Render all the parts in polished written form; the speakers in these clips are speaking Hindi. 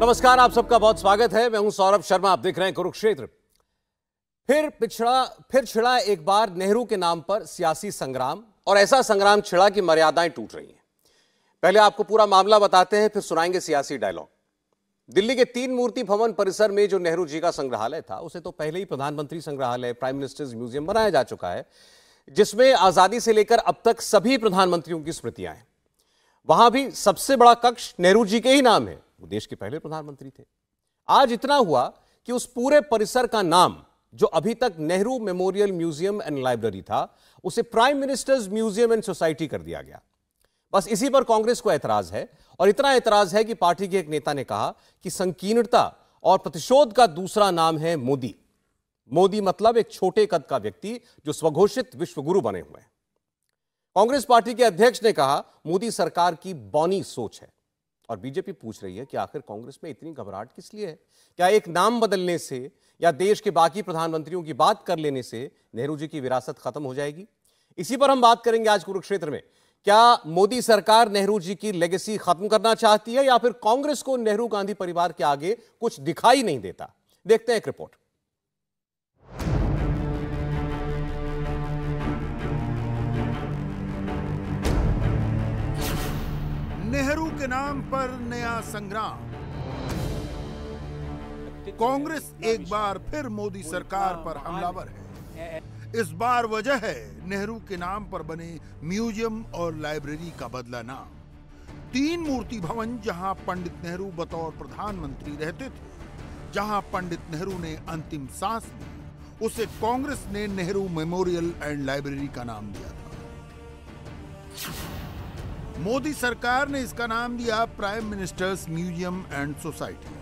नमस्कार, आप सबका बहुत स्वागत है। मैं हूं सौरभ शर्मा, आप देख रहे हैं कुरुक्षेत्र। फिर छिड़ा एक बार नेहरू के नाम पर सियासी संग्राम, और ऐसा संग्राम छिड़ा कि मर्यादाएं टूट रही हैं। पहले आपको पूरा मामला बताते हैं, फिर सुनाएंगे सियासी डायलॉग। दिल्ली के 3 मूर्ति भवन परिसर में जो नेहरू जी का संग्रहालय था, उसे तो पहले ही प्रधानमंत्री संग्रहालय, प्राइम मिनिस्टर्स म्यूजियम बनाया जा चुका है, जिसमें आजादी से लेकर अब तक सभी प्रधानमंत्रियों की स्मृतियां हैं। वहां भी सबसे बड़ा कक्ष नेहरू जी के ही नाम है, वो देश के पहले प्रधानमंत्री थे। आज इतना हुआ कि उस पूरे परिसर का नाम, जो अभी तक Nehru memorial museum and library था, उसे prime ministers museum and society कर दिया गया। बस इसी पर कांग्रेस को ऐतराज है, और इतना ऐतराज है कि पार्टी के एक नेता ने कहा कि संकीर्णता और प्रतिशोध का दूसरा नाम है मोदी। मोदी मतलब एक छोटे कद का व्यक्ति जो स्वघोषित विश्वगुरु बने हुए हैं। कांग्रेस पार्टी के अध्यक्ष ने कहा, मोदी सरकार की बौनी सोच है। और बीजेपी पूछ रही है कि आखिर कांग्रेस में इतनी घबराहट किस लिए है? क्या एक नाम बदलने से या देश के बाकी प्रधानमंत्रियों की बात कर लेने से नेहरू जी की विरासत खत्म हो जाएगी? इसी पर हम बात करेंगे आज कुरुक्षेत्र में। क्या मोदी सरकार नेहरू जी की लेगेसी खत्म करना चाहती है, या फिर कांग्रेस को नेहरू गांधी परिवार के आगे कुछ दिखाई नहीं देता? देखते हैं एक रिपोर्ट। नेहरू के नाम पर नया संग्राम। कांग्रेस एक बार फिर मोदी सरकार पर हमलावर है। इस बार वजह है नेहरू के नाम पर बने म्यूजियम और लाइब्रेरी का बदला नाम। 3 मूर्ति भवन जहां पंडित नेहरू बतौर प्रधानमंत्री रहते थे, जहां पंडित नेहरू ने अंतिम सांस ली, उसे कांग्रेस ने नेहरू मेमोरियल एंड लाइब्रेरी का नाम दिया था। मोदी सरकार ने इसका नाम दिया prime ministers museum and society.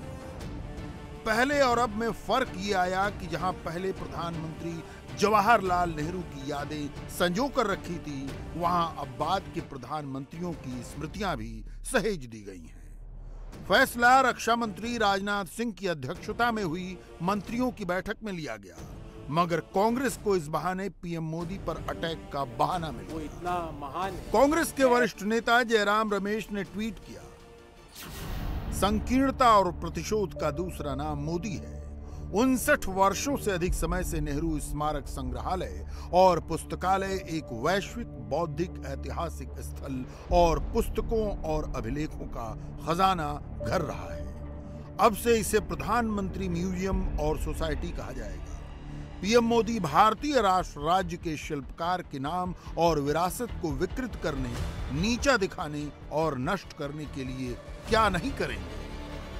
पहले और अब में फर्क ये आया कि जहां पहले प्रधानमंत्री जवाहरलाल नेहरू की यादें संजो कर रखी थी, वहां अब बाद के प्रधानमंत्रियों की स्मृतियां भी सहेज दी गई हैं। फैसला रक्षा मंत्री राजनाथ सिंह की अध्यक्षता में हुई मंत्रियों की बैठक में लिया गया, मगर कांग्रेस को इस बहाने पीएम मोदी पर अटैक का बहाना मिला। वो इतना महान है। कांग्रेस के वरिष्ठ नेता जयराम रमेश ने ट्वीट किया, संकीर्णता और प्रतिशोध का दूसरा नाम मोदी है। 59 वर्षों से अधिक समय से नेहरू स्मारक संग्रहालय और पुस्तकालय एक वैश्विक बौद्धिक ऐतिहासिक स्थल और पुस्तकों और अभिलेखों का खजाना घर रहा है। अब से इसे प्रधानमंत्री म्यूजियम और सोसाइटी कहा जाएगा। पीएम मोदी भारतीय राष्ट्र राज्य के शिल्पकार के नाम और विरासत को विकृत करने, नीचा दिखाने और नष्ट करने के लिए क्या नहीं करेंगे।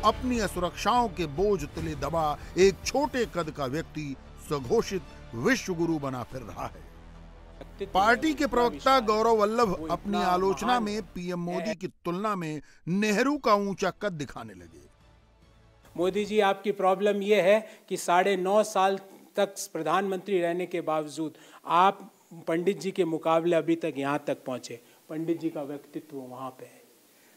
अपनी असुरक्षाओं के बोझ तले दबा एक छोटे कद का व्यक्ति स्वघोषित विश्वगुरु बना फिर रहा है। पार्टी के प्रवक्ता गौरव वल्लभ अपनी आलोचना में पीएम मोदी की तुलना में नेहरू का ऊंचा कद दिखाने लगे। मोदी जी, आपकी प्रॉब्लम यह है कि 9.5 साल तक प्रधानमंत्री रहने के बावजूद आप पंडित जी के मुकाबले अभी तक यहाँ तक पहुँचे। पंडित जी का व्यक्तित्व वहाँ पे है,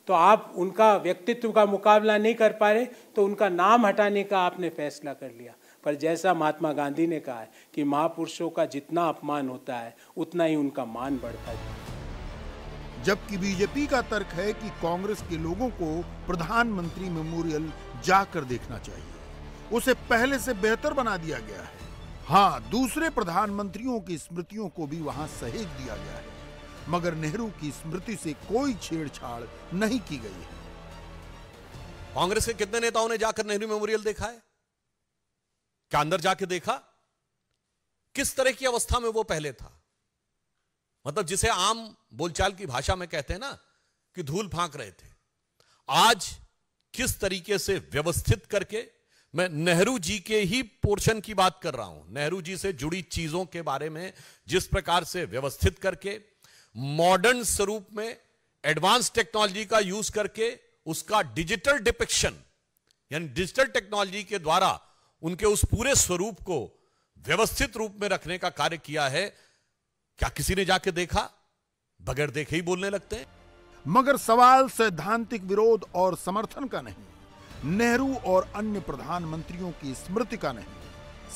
तो आप उनका व्यक्तित्व का मुकाबला नहीं कर पा रहे, तो उनका नाम हटाने का आपने फैसला कर लिया। पर जैसा महात्मा गांधी ने कहा है कि महापुरुषों का जितना अपमान होता है, उतना ही उनका मान बढ़ता है। जबकि बीजेपी का तर्क है कि कांग्रेस के लोगों को प्रधानमंत्री मेमोरियल जाकर देखना चाहिए, उसे पहले से बेहतर बना दिया गया है। हाँ, दूसरे प्रधानमंत्रियों की स्मृतियों को भी वहां सहेज दिया गया है, मगर नेहरू की स्मृति से कोई छेड़छाड़ नहीं की गई है। कांग्रेस के कितने नेताओं ने जाकर नेहरू मेमोरियल देखा है? क्या अंदर जाके देखा? किस तरह की अवस्था में वो पहले था? मतलब जिसे आम बोलचाल की भाषा में कहते हैं ना कि धूल फांक रहे थे, आज किस तरीके से व्यवस्थित करके, मैं नेहरू जी के ही पोर्शन की बात कर रहा हूं, नेहरू जी से जुड़ी चीजों के बारे में जिस प्रकार से व्यवस्थित करके, मॉडर्न स्वरूप में एडवांस टेक्नोलॉजी का यूज करके उसका डिजिटल डिपिक्शन, यानी डिजिटल टेक्नोलॉजी के द्वारा उनके उस पूरे स्वरूप को व्यवस्थित रूप में रखने का कार्य किया है। क्या किसी ने जाके देखा? बगैर देखे ही बोलने लगते हैं। मगर सवाल सैद्धांतिक विरोध और समर्थन का नहीं, नेहरू और अन्य प्रधानमंत्रियों की स्मृति का नहीं,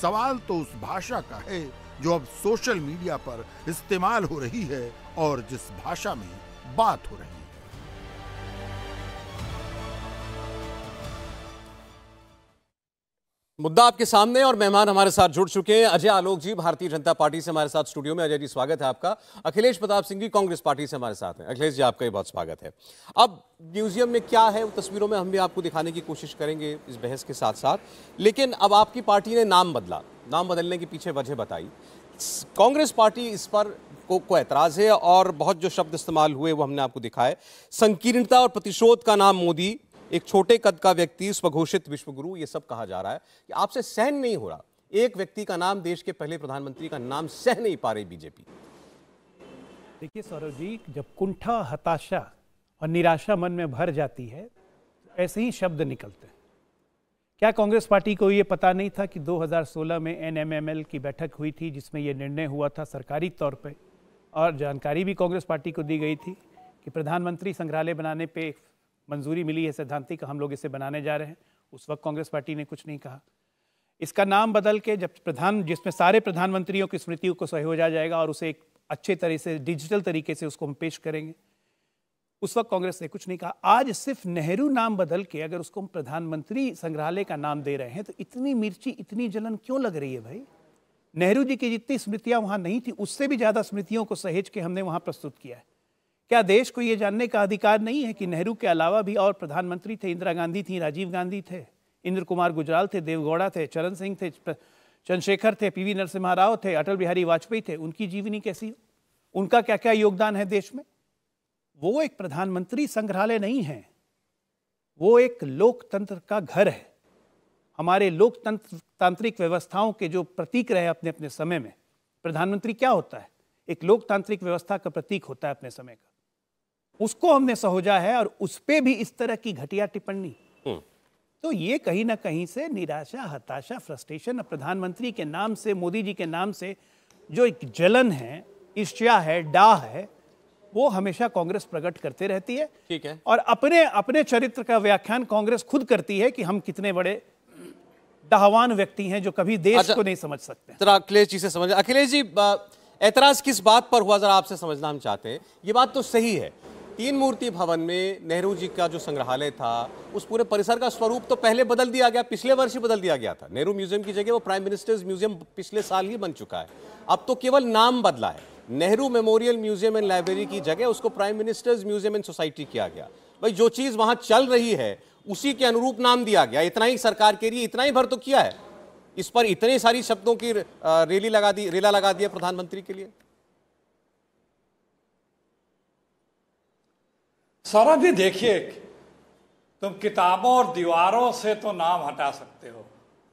सवाल तो उस भाषा का है जो अब सोशल मीडिया पर इस्तेमाल हो रही है और जिस भाषा में बात हो रही है। मुद्दा आपके सामने और मेहमान हमारे साथ जुड़ चुके हैं। अजय आलोक जी भारतीय जनता पार्टी से हमारे साथ स्टूडियो में। अजय जी स्वागत है आपका। अखिलेश प्रताप सिंह जी कांग्रेस पार्टी से हमारे साथ हैं। अखिलेश जी आपका भी बहुत स्वागत है। अब म्यूजियम में क्या है वो तस्वीरों में हम भी आपको दिखाने की कोशिश करेंगे इस बहस के साथ साथ, लेकिन अब आपकी पार्टी ने नाम बदला, नाम बदलने के पीछे वजह बताई। कांग्रेस पार्टी इस पर को एतराज है और बहुत जो शब्द इस्तेमाल हुए वो हमने आपको दिखाए। संकीर्णता और प्रतिशोध का नाम मोदी, एक छोटे कद का व्यक्ति, स्वघोषित विश्वगुरु, ये सब कहा जा रहा है कि आपसे सहन नहीं हो रहा। एक व्यक्ति का नाम, देश के पहले प्रधानमंत्री का नाम सह नहीं पा रही बीजेपी। देखिए सौरभ जी, जब कुंठा, हताशा और निराशा मन में भर जाती है तो ऐसे ही शब्द निकलते हैं। क्या कांग्रेस पार्टी को ये पता नहीं था कि 2016 में NMML की बैठक हुई थी जिसमें यह निर्णय हुआ था सरकारी तौर पे, और जानकारी भी कांग्रेस पार्टी को दी गई थी कि प्रधानमंत्री संग्रहालय बनाने पे मंजूरी मिली है सैद्धांतिक, हम लोग इसे बनाने जा रहे हैं। उस वक्त कांग्रेस पार्टी ने कुछ नहीं कहा। इसका नाम बदल के जब जिसमें सारे प्रधानमंत्रियों की स्मृतियों को सहेजा जाएगा और उसे एक अच्छे तरह से डिजिटल तरीके से उसको हम पेश करेंगे, उस वक्त कांग्रेस ने कुछ नहीं कहा। आज सिर्फ नेहरू नाम बदल के अगर उसको हम प्रधानमंत्री संग्रहालय का नाम दे रहे हैं तो इतनी मिर्ची, इतनी जलन क्यों लग रही है भाई? नेहरू जी की जितनी स्मृतियां वहां नहीं थी उससे भी ज्यादा स्मृतियों को सहेज के हमने वहां प्रस्तुत किया है। क्या देश को यह जानने का अधिकार नहीं है कि नेहरू के अलावा भी और प्रधानमंत्री थे? इंदिरा गांधी थी, राजीव गांधी थे, इंद्र कुमार गुजराल थे, देवगौड़ा थे, चरण सिंह थे, चंद्रशेखर थे, PV नरसिम्हा राव थे, अटल बिहारी वाजपेयी थे। उनकी जीवनी कैसी, उनका क्या क्या योगदान है देश में? वो एक प्रधानमंत्री संग्रहालय नहीं है, वो एक लोकतंत्र का घर है। हमारे लोकतांत्रिक व्यवस्थाओं के जो प्रतीक रहे अपने अपने समय में, प्रधानमंत्री क्या होता है? एक लोकतांत्रिक व्यवस्था का प्रतीक होता है अपने समय का। उसको हमने सहोजा है और उस पे भी इस तरह की घटिया टिप्पणी, तो ये कहीं ना कहीं से निराशा, हताशा, फ्रस्ट्रेशन, प्रधानमंत्री के नाम से, मोदी जी के नाम से जो एक जलन है, ईर्ष्या है, डाह है, वो हमेशा कांग्रेस प्रकट करते रहती है। ठीक है। और अपने अपने चरित्र का व्याख्यान कांग्रेस खुद करती है कि हम कितने बड़े दाहवान व्यक्ति हैं जो कभी देश को नहीं समझ सकते। जरा अखिलेश जी से समझ। अखिलेश जी, ऐतराज किस बात पर हुआ, जरा आपसे समझना हम चाहते हैं। ये बात तो सही है, तीन मूर्ति भवन में नेहरू जी का जो संग्रहालय था उस पूरे परिसर का स्वरूप तो पहले बदल दिया गया, पिछले वर्ष ही बदल दिया गया था। नेहरू म्यूजियम की जगह वो प्राइम मिनिस्टर्स म्यूजियम पिछले साल ही बन चुका है। अब तो केवल नाम बदला है, Nehru memorial museum and library की जगह उसको prime ministers museum and society किया गया। भाई जो चीज वहां चल रही है उसी के अनुरूप नाम दिया गया। इतना ही सरकार के लिए इतना ही भर तो किया है, इस पर इतने सारी शब्दों की रेला लगा दिया प्रधानमंत्री के लिए। सौरभ जी देखिए, तुम किताबों और दीवारों से तो नाम हटा सकते हो,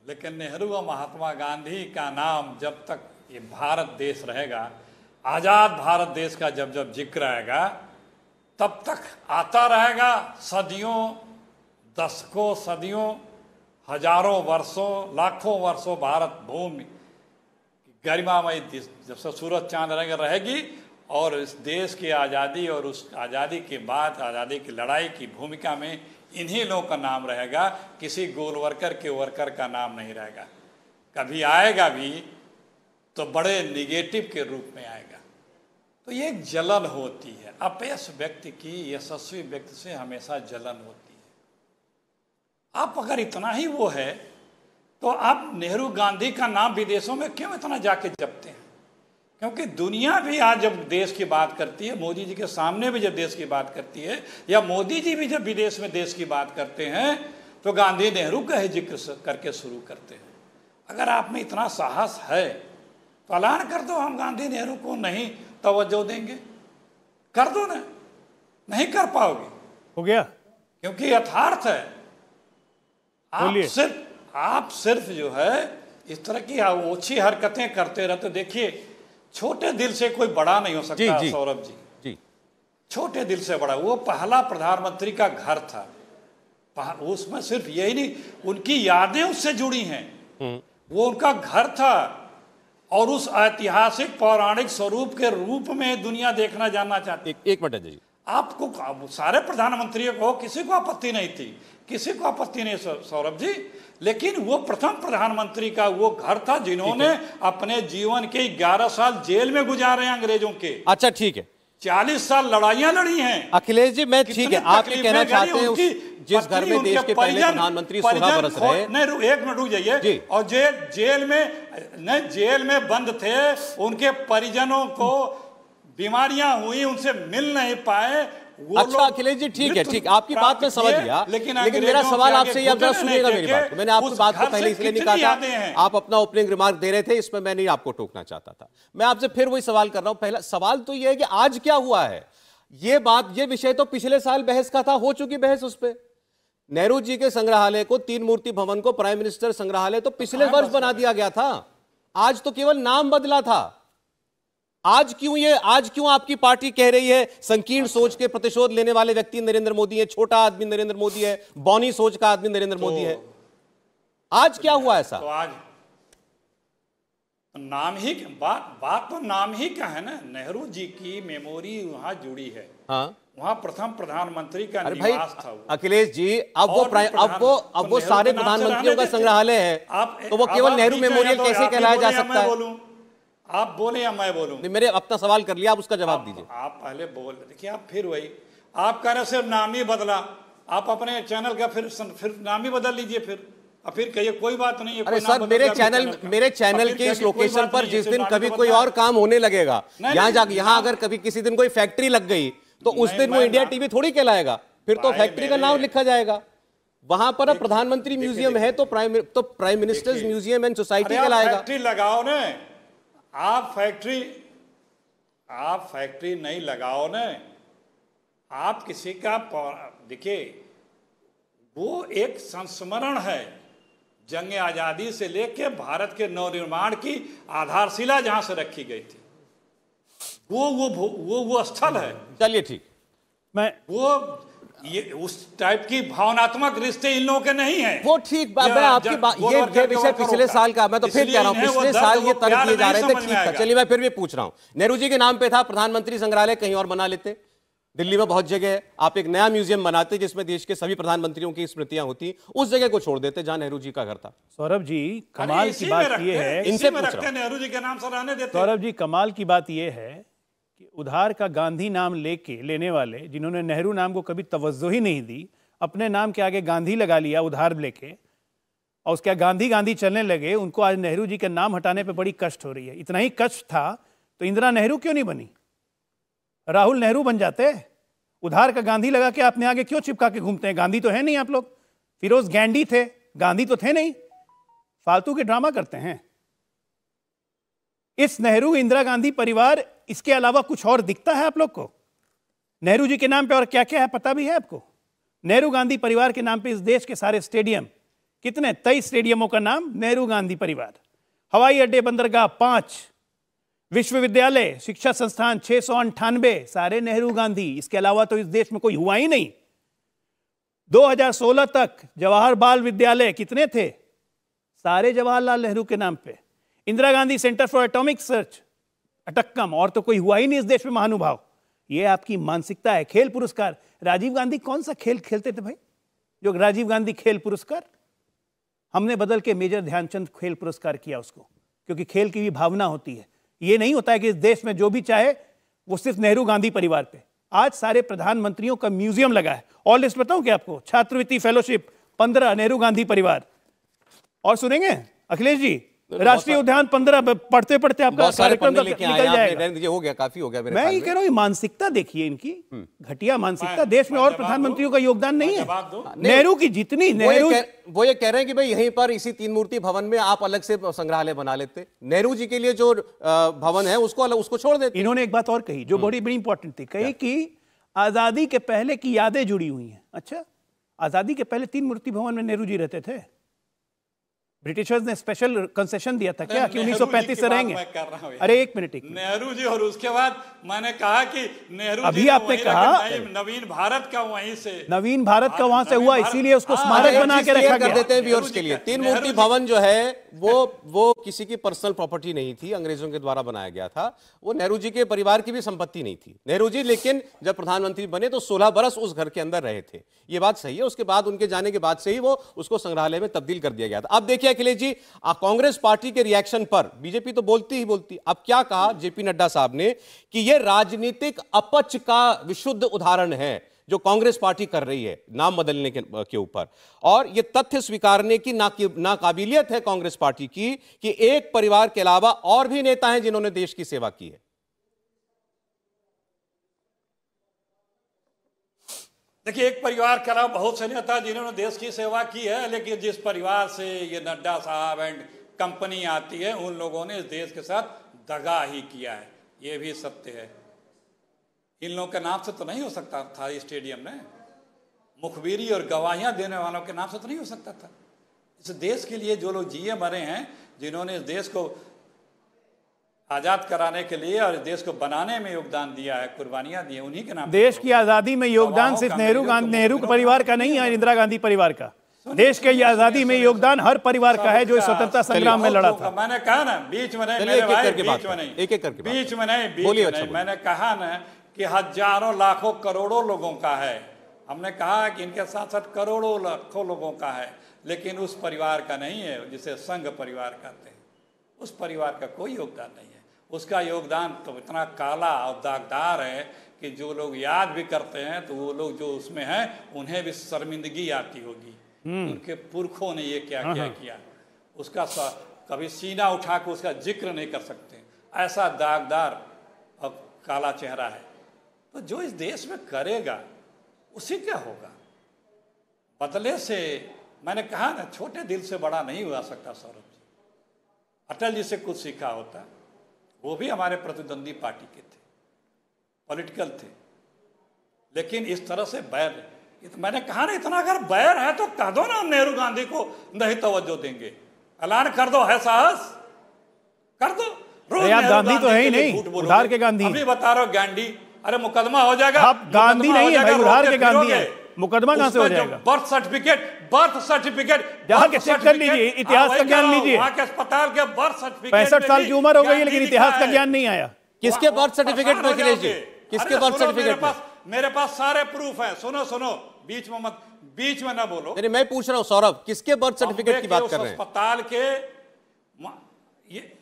लेकिन नेहरू और महात्मा गांधी का नाम जब तक ये भारत देश रहेगा, आजाद भारत देश का जब जब जिक्र आएगा तब तक आता रहेगा। सदियों, दशकों, सदियों, हजारों वर्षों, लाखों वर्षों भारत भूमि गरिमामयी जब से सूरज चांद रहेगी और इस देश की आज़ादी और उस आज़ादी के बाद आज़ादी की लड़ाई की भूमिका में इन्हीं लोगों का नाम रहेगा, किसी गोलवर्कर के वर्कर का नाम नहीं रहेगा। कभी आएगा भी तो बड़े निगेटिव के रूप में आएगा। तो ये एक जलन होती है, अपयश व्यक्ति की यशस्वी व्यक्ति से हमेशा जलन होती है। आप अगर इतना ही वो है तो आप नेहरू गांधी का नाम विदेशों में क्यों इतना जाके जपते हैं? क्योंकि दुनिया भी आज जब देश की बात करती है, मोदी जी के सामने भी जब देश की बात करती है, या मोदी जी भी जब विदेश में देश की बात करते हैं, तो गांधी नेहरू का ही जिक्र करके शुरू करते हैं। अगर आप में इतना साहस है तो ऐलान कर दो, हम गांधी नेहरू को नहीं तवज्जो देंगे, कर दो ना। नहीं कर पाओगे, हो गया, क्योंकि यथार्थ है। आप सिर्फ जो है इस तरह की ओछी हरकतें करते रहते। देखिए, छोटे दिल से कोई बड़ा नहीं हो सकता सौरभ जी। छोटे दिल से बड़ा, वो पहला प्रधानमंत्री का घर था, उसमें सिर्फ यही नहीं, उनकी यादें उससे जुड़ी हैं। वो उनका घर था और उस ऐतिहासिक पौराणिक स्वरूप के रूप में दुनिया देखना जानना चाहती। एक मिनट जी, आपको सारे प्रधानमंत्रियों को किसी को आपत्ति नहीं थी, किसी को आपत्ति नहीं सौरभ जी, लेकिन वो प्रथम प्रधानमंत्री का वो घर था जिन्होंने अपने जीवन के 11 साल जेल में गुजारे अंग्रेजों के। अच्छा ठीक है, 40 साल लड़ाइयां लड़ी हैं। अखिलेश जी, मैं ठीक है, आप ये कहना चाहते हैं जिस घर में देश के पहले प्रधानमंत्री 16 बरस रहे। नहीं, एक मिनट रुक जाइए। और जेल में बंद थे, उनके परिजनों को बीमारियां हुई, उनसे मिल नहीं पाए। अच्छा अखिलेश जी, ठीक है, ठीक, आपकी बात मैं समझ गया, लेकिन मेरा सवाल आपसे ये, आप जरा सुनिएगा मेरी बात। मैंने आपकी बात को पहले इसलिए नहीं काटा, आप अपना ओपनिंग रिमार्क दे रहे थे, इसमें मैं नहीं आपको टोकना चाहता था। मैं आपसे फिर वही सवाल कर रहा हूं। पहला सवाल तो ये है कि आज क्या हुआ है। ये विषय तो पिछले साल बहस का था, हो चुकी बहस उस पर। नेहरू जी के संग्रहालय को, तीन मूर्ति भवन को प्राइम मिनिस्टर संग्रहालय तो पिछले वर्ष बना दिया गया था। आज तो केवल नाम बदला था। आज क्यों आपकी पार्टी कह रही है संकीर्ण सोच के प्रतिशोध लेने वाले व्यक्ति नरेंद्र मोदी है, छोटा आदमी नरेंद्र मोदी है, बौनी सोच का आदमी नरेंद्र मोदी है? आज क्या हुआ ऐसा? तो आज नाम ही बात तो नाम ही का है ना। नेहरू जी की मेमोरी वहां जुड़ी है। हाँ, वहां प्रथम प्रधानमंत्री का निवास था। अखिलेश जी, अब वो सारे प्रधानमंत्रियों का संग्रहालय है, तो वो केवल नेहरू मेमोरियल कैसे कहलाया जा सकता है? आप बोले या मैं बोलूं? नहीं, मेरे अपना सवाल कर लिया, आप उसका जवाब दीजिए। आप पहले बोल, देखिए आप फिर वही, आप कह रहे सिर्फ नाम ही बदला। आप अपने चैनल का फिर नाम ही बदल लीजिए फिर कहिए कोई बात नहीं है। अरे सर, मेरे चैनल के इस लोकेशन पर जिस दिन कभी कोई और काम होने लगेगा, यहाँ अगर कभी किसी दिन कोई फैक्ट्री लग गई तो उस दिन वो इंडिया टीवी थोड़ी कहलाएगा, फिर तो फैक्ट्री का नाम लिखा जाएगा। वहां पर अब प्रधानमंत्री म्यूजियम है तो prime ministers museum and society कहलाएगा। फैक्ट्री लगाओ ना, आप फैक्ट्री नहीं लगाओ ना। आप किसी का, देखिए वो एक संस्मरण है, जंग आजादी से लेकर भारत के नवनिर्माण की आधारशिला जहां से रखी गई थी, वो स्थल है। चलिए ठीक, ये उस टाइप की भावनात्मक रिश्ते इन लोगों के नहीं है। वो ठीक बात है आपकी बात। ये विषय पिछले साल का, मैं तो फिर कह रहा हूं पिछले साल ये तर्क दिए जा रहे थे, ठीक था। चलिए मैं फिर भी पूछ रहा हूं, नेहरू जी के नाम पे था, प्रधानमंत्री संग्रहालय कहीं और बना लेते। दिल्ली में बहुत जगह है, आप एक नया म्यूजियम बनाते जिसमें देश के सभी प्रधानमंत्रियों की स्मृतियां होती, उस जगह को छोड़ देते जहां नेहरू जी का घर था। सौरभ जी, कमाल की बात यह है, इनसे पूछ रहा हूं, नेहरू जी के नाम से रहने देते। सौरभ जी, कमाल की बात यह है कि उधार का गांधी नाम लेने वाले, जिन्होंने नेहरू नाम को कभी तवज्जो ही नहीं दी, अपने नाम के आगे गांधी लगा लिया उधार लेके, और उसके गांधी गांधी चलने लगे, उनको आज नेहरू जी का नाम हटाने पे बड़ी कष्ट हो रही है। इतना ही कष्ट था तो इंदिरा नेहरू क्यों नहीं बनी? राहुल नेहरू बन जाते। उधार का गांधी लगा के अपने आगे क्यों चिपका के घूमते हैं? गांधी तो है नहीं आप लोग। फिरोज गांधी थे, गांधी तो थे नहीं। फालतू के ड्रामा करते हैं। इस नेहरू इंदिरा गांधी परिवार, इसके अलावा कुछ और दिखता है आप लोग को? नेहरू जी के नाम पे और क्या क्या है पता भी है आपको? नेहरू गांधी परिवार के नाम पे इस देश के सारे स्टेडियम, कितने 23 स्टेडियमों का नाम नेहरू गांधी परिवार। हवाई अड्डे, बंदरगाह 5, विश्वविद्यालय, शिक्षा संस्थान 698, सारे नेहरू गांधी। इसके अलावा तो इस देश में कोई हुआ ही नहीं। 2016 तक जवाहर बाल विद्यालय कितने थे? सारे जवाहरलाल नेहरू के नाम पे। Indira Gandhi centre for atomic research अटक्कम, और तो कोई हुआ ही नहीं इस देश में महानुभाव। ये आपकी मानसिकता है। खेल पुरस्कार, राजीव गांधी कौन सा खेल खेलते थे भाई जो राजीव गांधी खेल पुरस्कार? हमने बदल के मेजर ध्यानचंद खेल पुरस्कार किया उसको, क्योंकि खेल की भी भावना होती है। ये नहीं होता है कि इस देश में जो भी चाहे वो सिर्फ नेहरू गांधी परिवार पे। आज सारे प्रधानमंत्रियों का म्यूजियम लगा है। और लिस्ट बताऊं क्या आपको? छात्रवृत्ति फेलोशिप 15 नेहरू गांधी परिवार। और सुनेंगे अखिलेश जी, राष्ट्रीय उद्यान 15, पढ़ते पढ़ते आपका कार्यक्रम निकल जाएगा। हो गया, काफी हो गया। मैं ये कह रहा हूँ, मानसिकता देखिए इनकी, घटिया मानसिकता। देश में और प्रधानमंत्रियों का योगदान नहीं है। नेहरू की जितनी, नेहरू वो ये कह रहे हैं कि भाई यहीं पर इसी तीन मूर्ति भवन में आप अलग से संग्रहालय बना लेते। नेहरू जी के लिए जो भवन है उसको छोड़ देते। इन्होंने एक बात और कही जो बड़ी इंपॉर्टेंट थी, कही कि आजादी के पहले की यादें जुड़ी हुई हैं। अच्छा, आजादी के पहले तीन मूर्ति भवन में नेहरू जी रहते थे? ब्रिटिशर्स ने स्पेशल कंसेशन दिया था क्या कि 1935 से रहेंगे? अरे एक मिनट, नेहरू जी, और उसके बाद मैंने कहा कि नेहरू अभी जी आपने कहा नवीन भारत का वहीं से, नवीन भारत का वहां से हुआ, इसीलिए उसको स्मारक बना के रखा गया। देते हैं व्यूअर्स के लिए, तीन मूर्ति भवन जो है वो किसी की पर्सनल प्रॉपर्टी नहीं थी, अंग्रेजों के द्वारा बनाया गया था। वो नेहरू जी के परिवार की भी संपत्ति नहीं थी। नेहरू जी लेकिन जब प्रधानमंत्री बने तो 16 बरस उस घर के अंदर रहे थे, ये बात सही है। उसके बाद उनके जाने के बाद से ही वो उसको संग्रहालय में तब्दील कर दिया गया था। अब देखिए अखिलेश जी, कांग्रेस पार्टी के रिएक्शन पर बीजेपी तो बोलती ही बोलती, अब क्या कहा जेपी नड्डा साहब ने कि यह राजनीतिक अपच का विशुद्ध उदाहरण है जो कांग्रेस पार्टी कर रही है नाम बदलने के ऊपर, और यह तथ्य स्वीकारने की नाकाबिलियत है कांग्रेस पार्टी की कि एक परिवार के अलावा और भी नेता हैं जिन्होंने देश की सेवा की है। देखिए, एक परिवार के अलावा बहुत से नेता जिन्होंने देश की सेवा की है, लेकिन जिस परिवार से ये नड्डा साहब एंड कंपनी आती है उन लोगों ने इस देश के साथ दगा ही किया है, ये भी सत्य है। इन लोगों के नाम से तो नहीं हो सकता था इस स्टेडियम में, मुखबिरी और गवाहियां देने वालों के नाम से तो नहीं हो सकता था। इस देश के लिए जो लोग जिए मरे हैं, जिन्होंने इस देश को आजाद कराने के लिए और देश को बनाने में योगदान दिया है, कुर्बानियां दी, उन्हीं के नाम। देश की आजादी में योगदान सिर्फ नेहरू परिवार का नहीं है, इंदिरा गांधी परिवार का। देश के आजादी में योगदान हर परिवार का है जो स्वतंत्रता संग्राम में लड़ा था। मैंने कहा ना, बीच में नहीं, मेरे भाई, बीच में नहीं, बीच में नहीं, मैंने कहा ना कि हजारों लाखों करोड़ों लोगों का है। हमने कहा कि इनके साथ साथ करोड़ों लाखों लोगों का है, लेकिन उस परिवार का नहीं है जिसे संघ परिवार कहते हैं। उस परिवार का कोई योगदान नहीं है। उसका योगदान तो इतना काला और दागदार है कि जो लोग याद भी करते हैं तो वो लोग जो उसमें हैं उन्हें भी शर्मिंदगी आती होगी, उनके पुरखों ने ये क्या क्या किया। उसका कभी सीना उठा के उसका जिक्र नहीं कर सकते, ऐसा दागदार और काला चेहरा है। तो जो इस देश में करेगा उसी क्या होगा। बदले से मैंने कहा ना, छोटे दिल से बड़ा नहीं हुआ सकता सौरभ जी। अटल जी से कुछ सीखा होता, वो भी हमारे प्रतिद्वंदी पार्टी के थे, पॉलिटिकल थे, लेकिन इस तरह से बैर, तो मैंने कहा ना, इतना अगर बैर है तो कह दो ना नेहरू गांधी को नहीं तवज्जो देंगे, ऐलान कर दो, है साहस कर दो। रोज गांधी तो है ही नहीं, उधार के गांधी। अभी बता रहे हो गांधी, अरे मुकदमा हो जाएगा। आप गांधी नहीं है भाई, उधार के गांधी है, मुकदमा कहां से हो जाएगा। बर्थ सर्टिफिकेट जाके चेक कर लीजिए, इतिहास का ज्ञान लीजिए। वहां के अस्पताल के बर्थ सर्टिफिकेट 65 साल की उम्र हो गई है लेकिन इतिहास का ज्ञान नहीं आया। किसके बर्थ सर्टिफिकेट में अखिलेश जी, किसके बर्थ सर्टिफिकेट में? मेरे पास सारे प्रूफ हैं। सुनो, बीच में ना बोलो। नहीं, मैं पूछ रहा हूं सौरभ, किसके बर्थ सर्टिफिकेट की बात कर रहे हैं? अस्पताल के ये,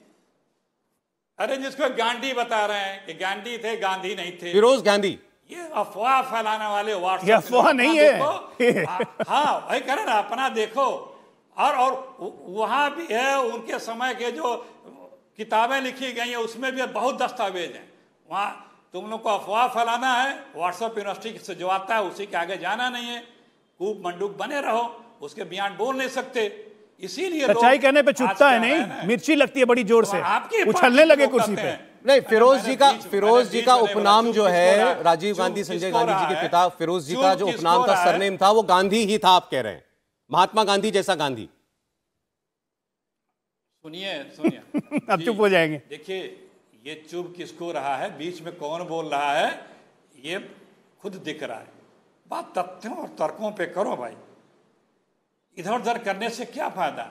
अरे जिसको गांधी बता रहे हैं कि गांधी थे, गांधी नहीं थे, फिरोज गांधी। ये अफवाह फैलाने वाले व्हाट्सएप, ये अफवाह नहीं है। हाँ भाई, करें ना, अपना देखो। और वहां भी है उनके समय के जो किताबें लिखी गई हैं उसमें भी बहुत दस्तावेज हैं। वहां तुम लोग को अफवाह फैलाना है, व्हाट्सएप यूनिवर्सिटी से जो आता है उसी के आगे जाना नहीं है, कूप मंडूक बने रहो, उसके बयान बोल नहीं सकते। इसीलिए सच्चाई कहने पे चुपता है नहीं, मिर्ची लगती है बड़ी जोर से, उछलने लगे कुर्सी पे। नहीं, फिरोज जी का उपनाम जो है, राजीव गांधी, संजय गांधी जी के पिता फिरोज जी का जो उपनाम था, सरनेम था, वो गांधी ही था। आप कह रहे हैं महात्मा गांधी जैसा गांधी। सुनिए अब चुप हो जाएंगे। देखिए, ये चुप किसको रहा है, बीच में कौन बोल रहा है, ये खुद दिख रहा है। बात तथ्यों और तर्कों पे करो भाई, इधर उधर करने से क्या फायदा।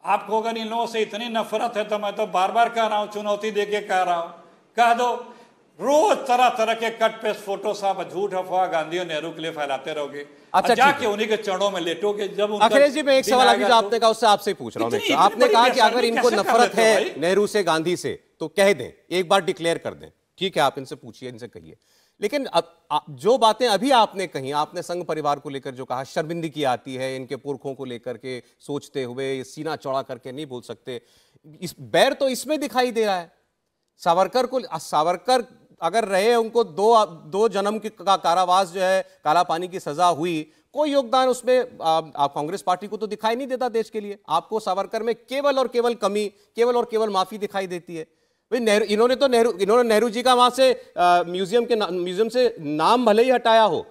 आपको अगर इन लोगों से इतनी नफरत है तो मैं तो बार बार कह रहा हूं, चुनौती देके कह रहा हूं, कह दो। रोज तरह तरह के कट पेस्ट फोटो साहब झूठ अफवाह गांधी और नेहरू के लिए फैलाते रहोगे। अच्छा, जाके उन्हीं के चरणों में लेटोगे। जब अखिलेश जी, मैं एक सवाल अभी जो आपने कहा उससे आपसे पूछ रहा हूं। आपने कहा कि अगर इनको नफरत है नेहरू से, गांधी से, तो कह दें, एक बार डिक्लेयर कर दें। ठीक है, आप इनसे पूछिए, इनसे कहिए। लेकिन अब जो बातें अभी आपने कही, आपने संघ परिवार को लेकर जो कहा, शर्मिंदगी आती है इनके पुरखों को लेकर के सोचते हुए, सीना चौड़ा करके नहीं बोल सकते, इस बैर तो इसमें दिखाई दे रहा है। सावरकर अगर रहे, उनको दो जन्म का कारावास जो है, काला पानी की सजा हुई, कोई योगदान उसमें आप कांग्रेस पार्टी को तो दिखाई नहीं देता देश के लिए। आपको सावरकर में केवल और केवल कमी, केवल और केवल माफी दिखाई देती है। भाई इन्होंने नेहरू जी का वहां से म्यूजियम से नाम भले ही हटाया हो,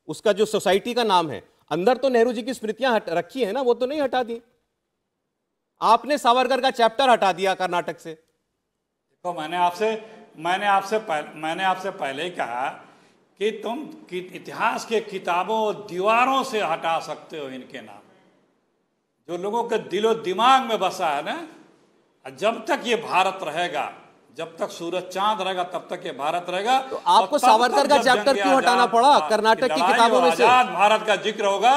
उसका जो सोसाइटी का नाम है, अंदर तो नेहरू जी की स्मृतियां रखी है ना, वो तो नहीं हटा दी। आपने सावरकर का चैप्टर हटा दिया कर्नाटक से। तो मैंने आपसे पहले ही कहा कि तुम इतिहास के किताबों दीवारों से हटा सकते हो इनके नाम, जो लोगों के दिलो दिमाग में बसा है ना। जब तक ये भारत रहेगा, जब तक सूरज चांद रहेगा, तब तक ये भारत रहेगा। तो आपको सावरकर का चैप्टर क्यों हटाना पड़ा कर्नाटक की किताबों में से? आजाद भारत का जिक्र होगा,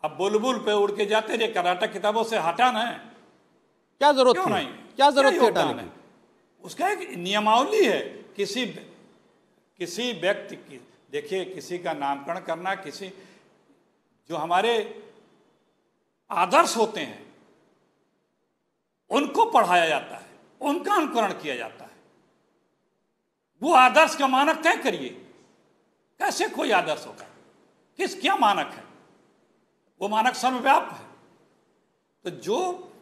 अब बुलबुल पे उड़ के जाते रहे, कर्नाटक किताबों से हटाना है, क्या जरूरत क्यों थी? नहीं? क्या जरूरत थी योगदान हटाने है? की? उसका एक नियमावली है। किसी व्यक्ति की, देखिए, किसी का नामकरण करना, किसी जो हमारे आदर्श होते हैं उनको पढ़ाया जाता है, उनका अनुकरण किया जाता है। वो आदर्श का मानक तय करिए। कैसे कोई आदर्श होगा? क्या मानक है? वो मानक सर्वव्यापक है। तो जो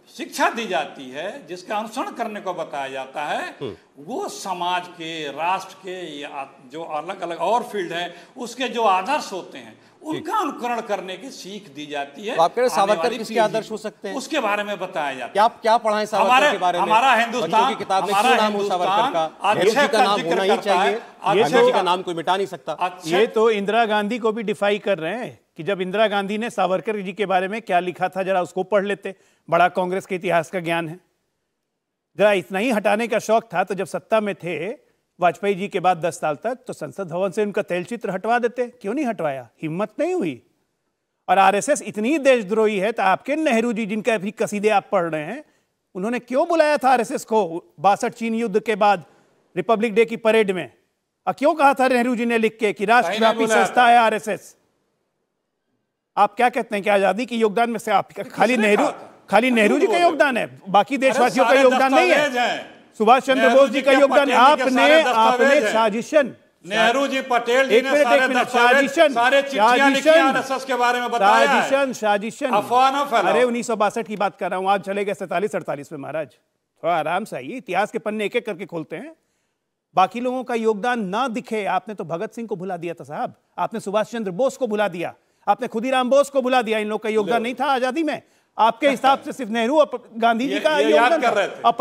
शिक्षा दी जाती है, जिसका अनुसरण करने को बताया जाता है, वो समाज के, राष्ट्र के, या जो अलग अलग और फील्ड है उसके जो आदर्श होते हैं उनका अनुकरण करने की सीख दी जाती है। तो आप कह रहे सावरकर आने वाली किसके पीढ़ी आदर्श हो सकते हैं? उसके बारे में बताया जाता है। क्या पढ़ाएं सावरकर के बारे में? हमारा बच्चों हिंदुस्तान, की किताब में हमारा क्यों नाम हो सावरकर का? नेहरू जी का नाम होना ही चाहिए, गांधी जी का नाम कोई मिटा नहीं सकता। ये तो इंदिरा गांधी को भी डिफाई कर रहे हैं कि जब इंदिरा गांधी ने सावरकर जी के बारे में क्या लिखा था, जरा उसको पढ़ लेते। बड़ा कांग्रेस के इतिहास का ज्ञान है। जरा इतना ही हटाने का शौक था तो जब सत्ता में थे वाजपेयी जी के बाद 10 साल तक, तो संसद भवन से उनका तैलचित्र हटवा देते। क्यों नहीं हटवाया? हिम्मत नहीं हुई। और आरएसएस इतनी देशद्रोही है तो आपके नेहरू जी, जिनका भी कसीदे आप पढ़ रहे हैं, उन्होंने क्यों बुलाया था आरएसएस को 62 चीन युद्ध के बाद रिपब्लिक डे की परेड में? और क्यों कहा था नेहरू जी ने लिख के कि राष्ट्रव्यापी संस्था है आरएसएस? आप क्या कहते हैं कि आजादी के योगदान में से आप खाली नेहरू जी का योगदान है, बाकी देशवासियों का योगदान नहीं है? सुभाष चंद्र बोस जी का योगदान? आपने साजिशन, नेहरू जी, पटेल जी ने सारे चिट्ठियां लिखी आरएसएस के बारे में बताया है। साजिशन अफवाह न फैलाओ। अरे 1962 की बात कर रहा हूं, आज चले गए 47-48 में। महाराज थोड़ा आराम से आइए, इतिहास के पन्ने एक एक करके खोलते हैं। बाकी लोगों का योगदान ना दिखे। आपने तो भगत सिंह को भुला दिया था साहब, आपने सुभाष चंद्र बोस को भुला दिया, आपने खुदीराम बोस को भुला दिया। इन लोगों का योगदान नहीं था आजादी में। आपके हिसाब से सिर्फ नेहरू और गांधी जी का योगदान था। और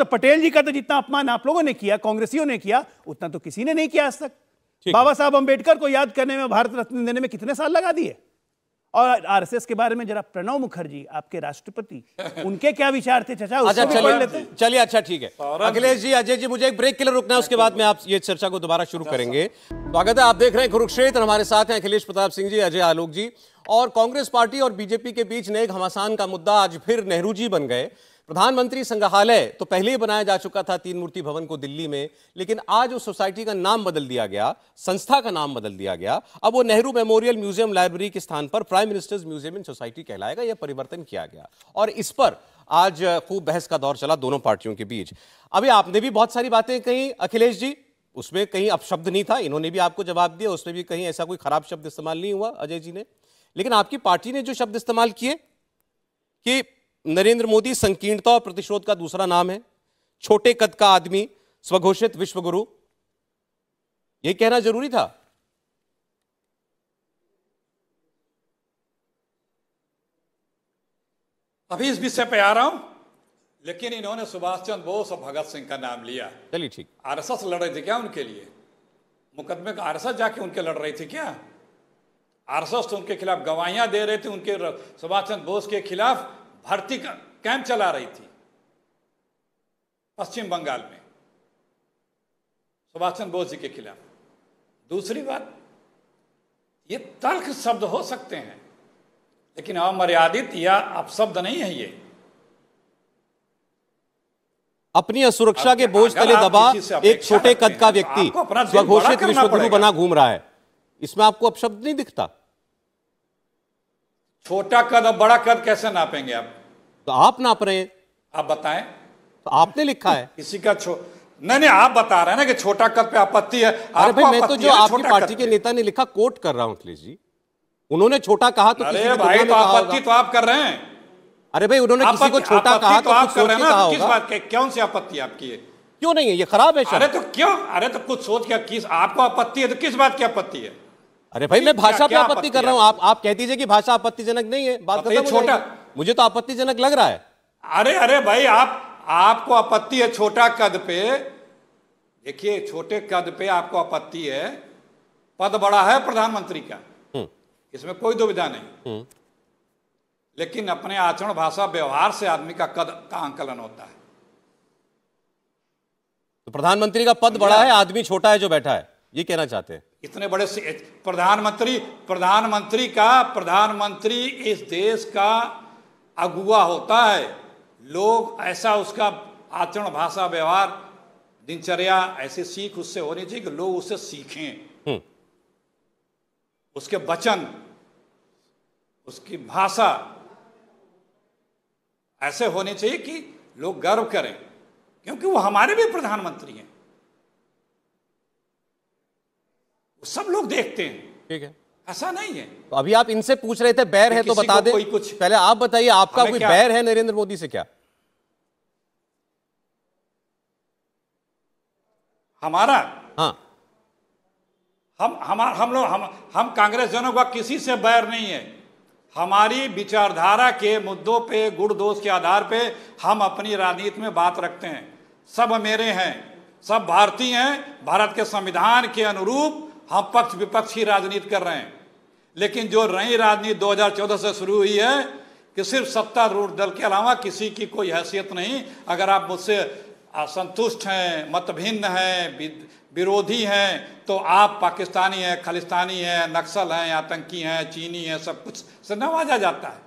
पटेल जी का तो जितना अपमान आप लोगों ने किया, कांग्रेसियों ने किया, उतना तो किसी ने नहीं किया आज तक। बाबा साहब अंबेडकर को याद करने में, भारत रत्न देने में कितने साल लगा दिए। और आरएसएस के बारे में जरा प्रणब मुखर्जी, आपके राष्ट्रपति, उनके क्या विचार थे चाचा? अच्छा चलिए, अच्छा ठीक है। अखिलेश जी, अजय जी, मुझे एक ब्रेक के लिए रुकना है, उसके बाद में आप ये चर्चा को दोबारा शुरू करेंगे। स्वागत है, आप देख रहे हैं कुरुक्षेत्र। हमारे साथ हैं अखिलेश प्रताप सिंह जी, अजय आलोक जी। और कांग्रेस पार्टी और बीजेपी के बीच नए घमासान का मुद्दा आज फिर नेहरू जी बन गए। प्रधानमंत्री संग्रहालय तो पहले ही बनाया जा चुका था, 3 मूर्ति भवन को दिल्ली में, लेकिन आज उस सोसाइटी का नाम बदल दिया गया, संस्था का नाम बदल दिया गया। अब वो नेहरू मेमोरियल म्यूजियम लाइब्रेरी के स्थान पर prime ministers museum and society कहलाएगा। यह परिवर्तन किया गया और इस पर आज खूब बहस का दौर चला दोनों पार्टियों के बीच। अभी आपने भी बहुत सारी बातें कही अखिलेश जी, उसमें कहीं अपशब्द नहीं था, इन्होंने भी आपको जवाब दिया, उसमें भी कहीं ऐसा कोई खराब शब्द इस्तेमाल नहीं हुआ अजय जी ने। लेकिन आपकी पार्टी ने जो शब्द इस्तेमाल किए कि नरेंद्र मोदी संकीर्णता और प्रतिशोध का दूसरा नाम है, छोटे कद का आदमी, स्वघोषित विश्वगुरु, यह कहना जरूरी था? अभी इस विषय पे आ रहा हूं, लेकिन इन्होंने सुभाष चंद्र बोस और भगत सिंह का नाम लिया। चलिए ठीक। आरएसएस लड़ रही थी क्या उनके लिए? मुकदमे का आरएसएस जाके उनके लड़ रही थी क्या? आरएसएस तो उनके खिलाफ गवाहियां दे रहे थे, उनके सुभाष चंद्र बोस के खिलाफ भर्ती का कैंप चला रही थी पश्चिम बंगाल में सुभाष चंद्र बोस जी के खिलाफ। दूसरी बात, ये तल्ख शब्द हो सकते हैं, लेकिन अमर्यादित या अपशब्द नहीं है। ये अपनी असुरक्षा के बोझ तले दबा एक छोटे कद का व्यक्ति स्वघोषित विश्वगुरु बना घूम रहा है, इसमें आपको अपशब्द नहीं दिखता? छोटा कद और बड़ा कद कैसे नापेंगे आप? तो आप नाप रहे हैं। आप बताएं। तो आपने लिखा है किसी का नहीं, आप बता रहे हैं ना कि छोटा कद पे आपत्ति है। अरे भाई, मैं तो जो आपकी पार्टी के नेता ने लिखा कोट कर रहा हूं अखिलेश जी। उन्होंने छोटा कहा तो अरे भाई, तो आपत्ति तो आप कर रहे हैं। अरे भाई, उन्होंने किसी को छोटा कहा तो आप कर रहे हैं ना। किस बात के, कौन सी आपत्ति आपकी है? क्यों नहीं है? ये खराब है। अरे तो क्यों? अरे तो कुछ सोच क्या, किस आपको आपत्ति है तो किस बात की आपत्ति है? अरे भाई, मैं भाषा पे आपत्ति कर रहा हूं। आप कह दीजिए कि भाषा आपत्तिजनक नहीं है, बात खत्म हो जाएगी। मुझे तो आपत्तिजनक लग रहा है। अरे भाई, आपको आपत्ति है छोटा कद पे। देखिए, छोटे कद पे आपको आपत्ति है, पद बड़ा है प्रधानमंत्री का, इसमें कोई दुविधा नहीं। लेकिन अपने आचरण, भाषा, व्यवहार से आदमी का कद का आंकलन होता है। तो प्रधानमंत्री का पद बड़ा है, आदमी छोटा है जो बैठा है। ये कहना चाहते हैं? इतने बड़े प्रधानमंत्री इस देश का अगुवा होता है। लोग ऐसा उसका आचरण, भाषा, व्यवहार, दिनचर्या ऐसी सीख उससे होनी चाहिए कि लोग उससे सीखें। उसके वचन, उसकी भाषा ऐसे होनी चाहिए कि लोग गर्व करें, क्योंकि वो हमारे भी प्रधानमंत्री हैं। सब लोग देखते हैं। ठीक है, ऐसा नहीं है। तो अभी आप इनसे पूछ रहे थे बैर है तो बता दें। कुछ पहले आप बताइए, आपका कोई बैर है नरेंद्र मोदी से क्या? हमारा? हाँ, हम कांग्रेस जनों का किसी से बैर नहीं है। हमारी विचारधारा के मुद्दों पे, गुण दोष के आधार पे हम अपनी राजनीति में बात रखते हैं। सब मेरे हैं, सब भारतीय हैं। भारत के संविधान के अनुरूप हम पक्ष विपक्ष की राजनीति कर रहे हैं। लेकिन जो नई राजनीति 2014 से शुरू हुई है कि सिर्फ सत्तारूढ़ दल के अलावा किसी की कोई हैसियत नहीं। अगर आप मुझसे असंतुष्ट हैं, मतभिन्न हैं, विरोधी हैं, तो आप पाकिस्तानी हैं, खालिस्तानी हैं, नक्सल हैं, आतंकी हैं, चीनी हैं, सब कुछ से नवाजा जाता है।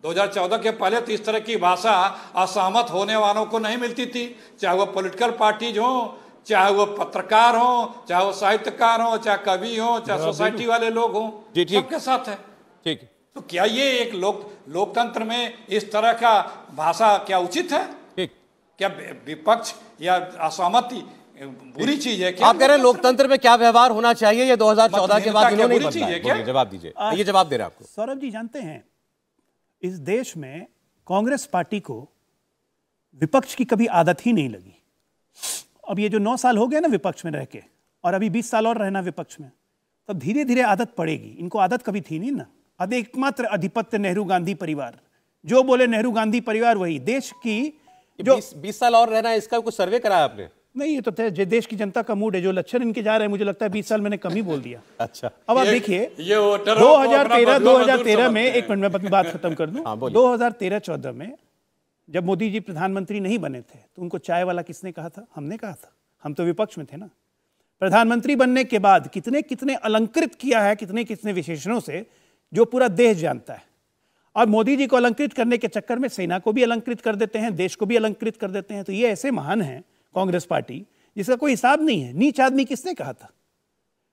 2014 के पहले तो इस तरह की भाषा असहमत होने वालों को नहीं मिलती थी, चाहे वो पॉलिटिकल पार्टीज हों, चाहे वो पत्रकार हों, चाहे वो साहित्यकार हों, चाहे कवि हों, चाहे सोसाइटी वाले लोग हों, सबके साथ है। ठीक है। तो क्या ये एक लोकतंत्र में इस तरह का भाषा क्या उचित है? क्या विपक्ष या असहमति बुरी चीज है क्या? आप कह रहे हैं लोकतंत्र में क्या व्यवहार होना चाहिए, ये 2014 के बाद इन्होंने नहीं बदला। जवाब दीजिए, ये जवाब दे रहे हैं आपको। सौरभ जी जानते हैं, इस देश में कांग्रेस पार्टी को विपक्ष की कभी आदत ही नहीं लगी। अब ये जो 9 साल हो गए ना विपक्ष में रह के, और अभी 20 साल और रहना विपक्ष में, तब धीरे धीरे आदत पड़ेगी। इनको आदत कभी थी नहीं ना। अब एकमात्र अधिपत्य नेहरू गांधी परिवार, जो बोले नेहरू गांधी परिवार वही देश की। जो 20 साल और रहना है, इसका कुछ सर्वे कराया आपने? नहीं, ये तो देश की जनता का मूड है। जो लक्षण इनके जा रहे हैं, मुझे लगता है 20 साल मैंने कम ही बोल दिया। अच्छा, अब आप देखिए 2013 में, एक मिनट में अपनी बात खत्म कर दूं। 2013-14 में जब मोदी जी प्रधानमंत्री नहीं बने थे, तो उनको चाय वाला किसने कहा था? हमने कहा था। हम तो विपक्ष में थे ना। प्रधानमंत्री बनने के बाद कितने कितने अलंकृत किया है, कितने कितने विशेषणों से, जो पूरा देश जानता है। और मोदी जी को अलंकृत करने के चक्कर में सेना को भी अलंकृत कर देते हैं, देश को भी अलंकृत कर देते हैं। तो ये ऐसे महान हैं कांग्रेस पार्टी, जिसका कोई हिसाब नहीं है। नीच आदमी किसने कहा था?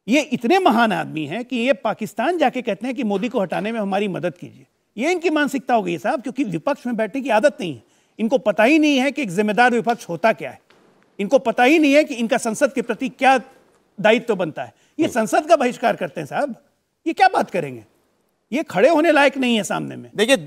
ये इतने महान आदमी हैं कि ये पाकिस्तान जाके कहते हैं कि मोदी को हटाने में हमारी मदद कीजिए। ये इनकी मानसिकता हो गई है साहब, क्योंकि विपक्ष में बैठने की आदत नहीं है। इनको पता ही नहीं है कि एक जिम्मेदार विपक्ष होता क्या है। इनको पता ही नहीं है कि इनका संसद के प्रति क्या दायित्व बनता है। ये संसद का बहिष्कार करते हैं साहब। ये क्या बात करेंगे? ये खड़े होने लायक नहीं है सामने में। देखिए,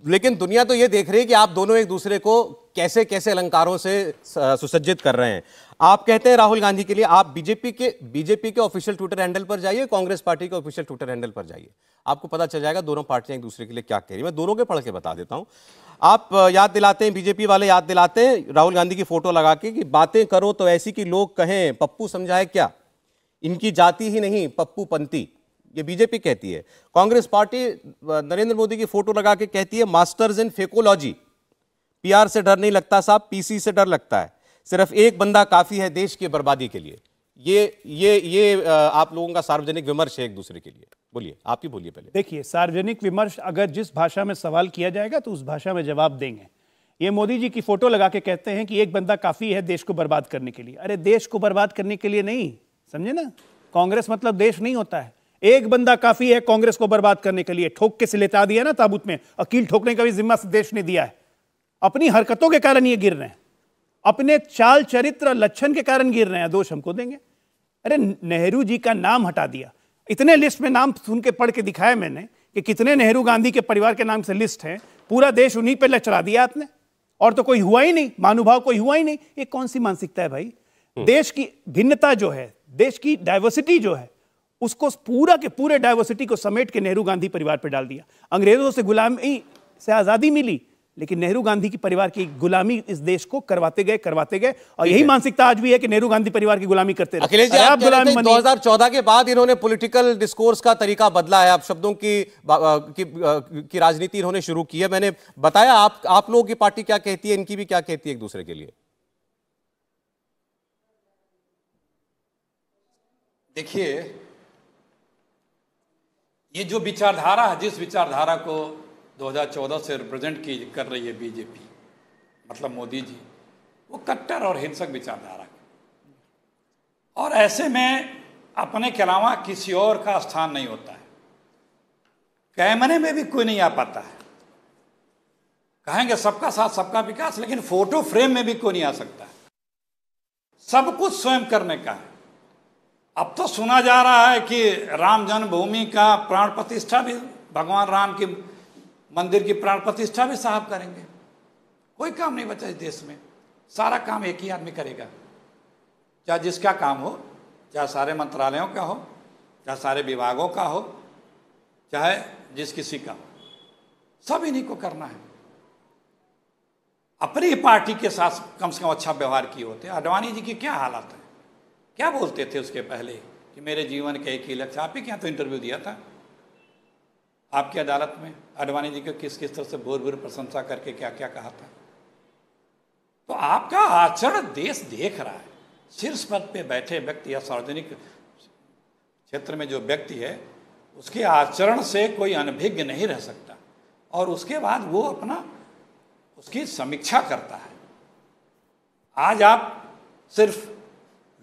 लेकिन दुनिया तो ये देख रही है कि आप दोनों एक दूसरे को कैसे कैसे अलंकारों से सुसज्जित कर रहे हैं। आप कहते हैं राहुल गांधी के लिए, आप बीजेपी के ऑफिशियल ट्विटर हैंडल पर जाइए, कांग्रेस पार्टी के ऑफिशियल ट्विटर हैंडल पर जाइए, आपको पता चल जाएगा दोनों पार्टियां एक दूसरे के लिए क्या कह रही है। मैं दोनों के पढ़ के बता देता हूं। आप याद दिलाते हैं, बीजेपी वाले याद दिलाते हैं राहुल गांधी की फोटो लगा के कि बातें करो तो ऐसी कि लोग कहें पप्पू समझाए क्या, इनकी जाति ही नहीं पप्पू पंथी, ये बीजेपी कहती है। कांग्रेस पार्टी नरेंद्र मोदी की फोटो लगा के कहती है मास्टर्स इन फेकोलॉजी, पीआर से डर नहीं लगता साहब, पीसी से डर लगता है, सिर्फ एक बंदा काफी है देश की बर्बादी के लिए। ये आप लोगों का सार्वजनिक विमर्श है एक दूसरे के लिए। बोलिए, आप ही बोलिए पहले। देखिए, सार्वजनिक विमर्श अगर जिस भाषा में सवाल किया जाएगा तो उस भाषा में जवाब देंगे। ये मोदी जी की फोटो लगा के कहते हैं कि एक बंदा काफी है देश को बर्बाद करने के लिए। अरे देश को बर्बाद करने के लिए नहीं, समझे ना। कांग्रेस मतलब देश नहीं होता है। एक बंदा काफी है कांग्रेस को बर्बाद करने के लिए। ठोक के से लेटा दिया ना ताबूत में, अकील ठोकने का भी जिम्मा देश ने दिया है। अपनी हरकतों के कारण ये गिर रहे हैं, अपने चाल चरित्र लक्षण के कारण गिर रहे हैं। दोष हमको देंगे? अरे नेहरू जी का नाम हटा दिया। इतने लिस्ट में नाम सुन के पढ़ के दिखाया मैंने कि कितने नेहरू गांधी के परिवार के नाम से लिस्ट है। पूरा देश उन्हीं पे लचरा दिया आपने, और तो कोई हुआ ही नहीं, महानुभाव कोई हुआ ही नहीं। ये कौन सी मानसिकता है भाई? देश की भिन्नता जो है, देश की डाइवर्सिटी जो है, उसको पूरा के पूरे डाइवर्सिटी को समेट के नेहरू गांधी परिवार पे डाल दिया। अंग्रेजों से गुलामी से आजादी मिली, लेकिन नेहरू गांधी की परिवार की गुलामी इस देश को करवाते गए, और यही मानसिकता आज भी है कि नेहरू गांधी परिवार की गुलामी करते रहे। अखिलेश जी, आप 2014 के बाद इन्होंने पॉलिटिकल डिस्कोर्स का तरीका बदला है। आप शब्दों की राजनीति इन्होंने शुरू की है। मैंने बताया आप लोगों की पार्टी क्या कहती है, इनकी भी क्या कहती है एक दूसरे के लिए। देखिए, ये जो विचारधारा है, जिस विचारधारा को 2014 से रिप्रेजेंट कर रही है बीजेपी, मतलब मोदी जी, वो कट्टर और हिंसक विचारधारा, और ऐसे में अपने के अलावा किसी और का स्थान नहीं होता है। कैमरे में भी कोई नहीं आ पाता है। कहेंगे सबका साथ सबका विकास, लेकिन फोटो फ्रेम में भी कोई नहीं आ सकता है। सब कुछ स्वयं करने का है। अब तो सुना जा रहा है कि राम जन्मभूमि का प्राण प्रतिष्ठा भी, भगवान राम की मंदिर की प्राण प्रतिष्ठा भी साहब करेंगे। कोई काम नहीं बचा इस देश में, सारा काम एक ही आदमी करेगा। चाहे जिसका काम हो, चाहे सारे मंत्रालयों का हो, चाहे सारे विभागों का हो, चाहे जिस किसी का हो, सब इन्हीं को करना है। अपनी पार्टी के साथ कम से कम अच्छा व्यवहार किए होते। आडवाणी जी की क्या हालत है, क्या बोलते थे उसके पहले कि मेरे जीवन के एक ही लक्ष्य। आप ही क्या तो इंटरव्यू दिया था आपकी अदालत में, आडवाणी जी को किस किस तरह से भूर भूर प्रशंसा करके क्या क्या कहा था। तो आपका आचरण देश देख रहा है। शीर्ष पद पे बैठे व्यक्ति या सार्वजनिक क्षेत्र में जो व्यक्ति है, उसके आचरण से कोई अनभिज्ञ नहीं रह सकता, और उसके बाद वो अपना उसकी समीक्षा करता है। आज आप सिर्फ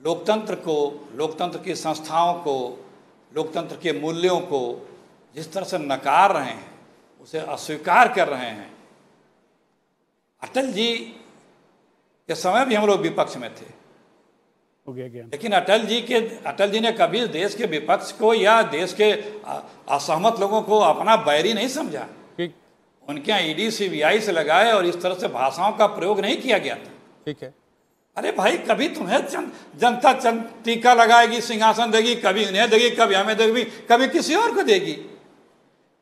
लोकतंत्र को, लोकतंत्र की संस्थाओं को, लोकतंत्र के मूल्यों को जिस तरह से नकार रहे हैं, उसे अस्वीकार कर रहे हैं। अटल जी के समय भी हम लोग विपक्ष में थे, हो गया। लेकिन अटल जी ने कभी देश के विपक्ष को या देश के असहमत लोगों को अपना बैरी नहीं समझा। उनके यहाँ ईडी सीबीआई से लगाए और इस तरह से भाषाओं का प्रयोग नहीं किया गया था। ठीक है। अरे भाई, कभी तुम्हें जनता टीका लगाएगी, सिंहासन देगी, कभी उन्हें देगी, कभी हमें देगी, कभी किसी और को देगी।